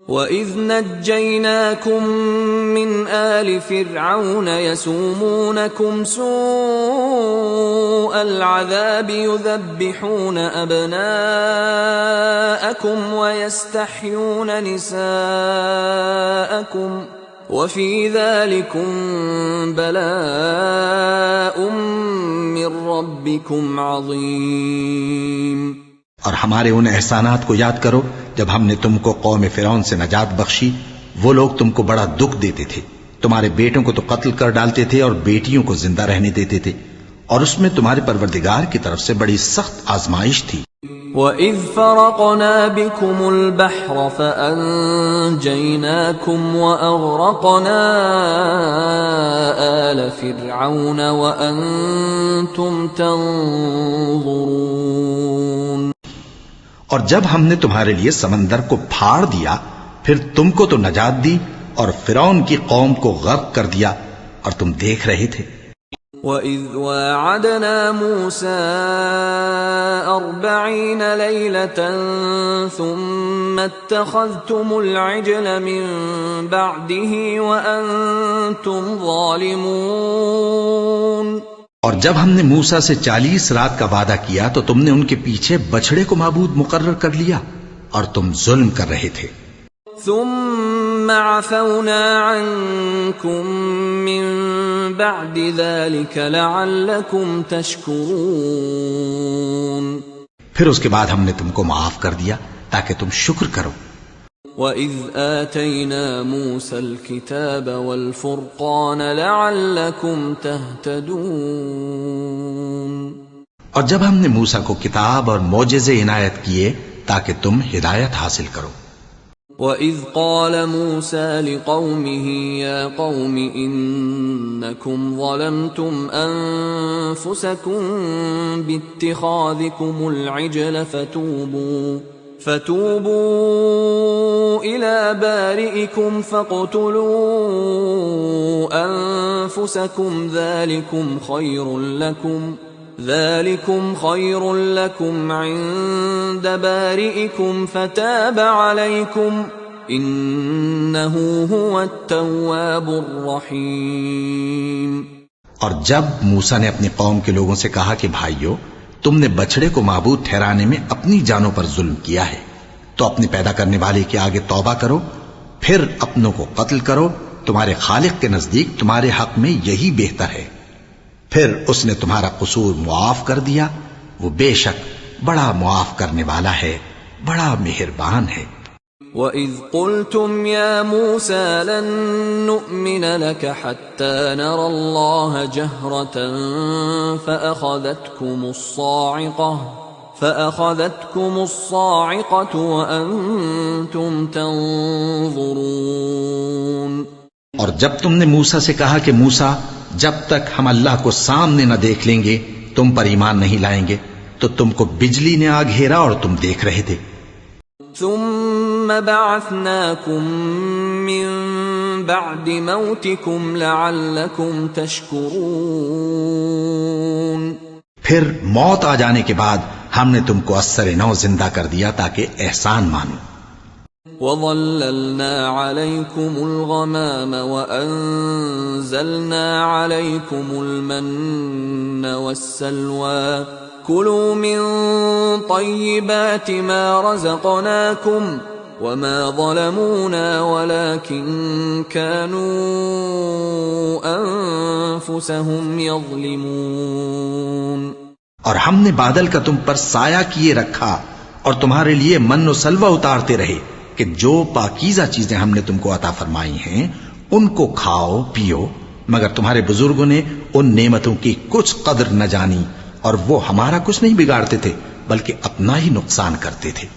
وَإِذْ نَجَّيْنَاكُمْ مِنْ آلِ فِرْعَوْنَ يَسُومُونَكُمْ سُوءَ الْعَذَابِ يُذَبِّحُونَ أَبْنَاءَكُمْ وَيَسْتَحْيُونَ نِسَاءَكُمْ وَفِي ذَلِكُمْ بَلَاءٌ مِّن رَّبِّكُمْ عَظِيمٌ۔ اور ہمارے ان احسانات کو یاد کرو جب ہم نے تم کو قوم فرعون سے نجات بخشی۔ وہ لوگ تم کو بڑا دکھ دیتے تھے، تمہارے بیٹوں کو تو قتل کر ڈالتے تھے اور بیٹیوں کو زندہ رہنے دیتے تھے، اور اس میں تمہارے پروردگار کی طرف سے بڑی سخت آزمائش تھی۔ وَإِذْ فَرَقْنَا بِكُمُ الْبَحْرَ فَأَنْجَيْنَاكُمْ وَأَغْرَقْنَا آلَ فِرْعَوْنَ وَأَنْتُمْ تَنْظُرُونَ۔ اور جب ہم نے تمہارے لیے سمندر کو پھاڑ دیا، پھر تم کو تو نجات دی اور فرعون کی قوم کو غرق کر دیا، اور تم دیکھ رہے تھے۔ وَإِذْ وَاعَدْنَا مُوسَىٰ 40 لَيْلَةً ثُمَّ اتَّخَذْتُمُ الْعِجْلَ مِن بَعْدِهِ وَأَنْتُمْ ظَالِمُونَ۔ اور جب ہم نے موسیٰ سے 40 رات کا وعدہ کیا تو تم نے ان کے پیچھے بچھڑے کو معبود مقرر کر لیا اور تم ظلم کر رہے تھے۔ ثم عفونا عنكم من بعد ذلك لعلكم تشكرون۔ پھر اس کے بعد ہم نے تم کو معاف کر دیا تاکہ تم شکر کرو۔ وَإِذْ آتَيْنَا مُوسَى الْكِتَابَ وَالْفُرْقَانَ لَعَلَّكُمْ تَهْتَدُونَ۔ اور جب ہم نے موسیٰ کو کتاب اور معجزے عنایت کیے تاکہ تم ہدایت حاصل کرو۔ وَإِذْ قَالَ مُوسَى لِقَوْمِهِ يَا قَوْمِ إِنَّكُمْ ظَلَمْتُمْ أَنفُسَكُمْ بِاتِّخَاذِكُمُ الْعِجْلَ فتوبوا إلى بارئكم فاقتلوا أنفسكم ذلكم خير لكم عند بارئكم فتاب عليكم إنه هو التواب الرحيم۔ اور جب موسیٰ نے اپنی قوم کے لوگوں سے کہا کہ بھائیو، تم نے بچڑے کو معبود ٹھہرانے میں اپنی جانوں پر ظلم کیا ہے، تو اپنے پیدا کرنے والے کے آگے توبہ کرو، پھر اپنوں کو قتل کرو، تمہارے خالق کے نزدیک تمہارے حق میں یہی بہتر ہے۔ پھر اس نے تمہارا قصور معاف کر دیا، وہ بے شک بڑا معاف کرنے والا ہے، بڑا مہربان ہے۔ وَإِذْ قُلْتُمْ يَا مُوسَىٰ لَن نُّؤْمِنَ لَكَ حَتَّىٰ نَرَى اللَّهَ جَهْرَةً فَأَخَذَتْكُمُ الصَّاعِقَةُ وَأَنْتُمْ تَنْظُرُونَ۔ اور جب تم نے موسیٰ سے کہا کہ موسیٰ، جب تک ہم اللہ کو سامنے نہ دیکھ لیں گے تم پر ایمان نہیں لائیں گے، تو تم کو بجلی نے آ گھیرا اور تم دیکھ رہے تھے۔ ثم بعثناكم من بعد موتكم لعلكم تشكرون۔ پھر موت آ جانے کے بعد ہم نے تم کو اثر نو زندہ کر دیا تاکہ احسان مانو۔ وَظَلَّلْنَا عَلَيْكُمُ الْغَمَامَ وَأَنزَلْنَا عَلَيْكُمُ الْمَنَّ وَالسَّلْوَىٰ كُلُوا مِن طَيِّبَاتِ مَا رَزَقْنَاكُمْ وَمَا ظَلَمُونَا وَلَكِن كَانُوا أَنفُسَهُمْ يَظْلِمُونَ۔ اور ہم نے بادل کا تم پر سایہ کیے رکھا اور تمہارے لیے من و سلوہ اتارتے رہے کہ جو پاکیزہ چیزیں ہم نے تم کو عطا فرمائی ہیں ان کو کھاؤ پیو، مگر تمہارے بزرگوں نے ان نعمتوں کی کچھ قدر نہ جانی اور وہ ہمارا کچھ نہیں بگاڑتے تھے بلکہ اپنا ہی نقصان کرتے تھے۔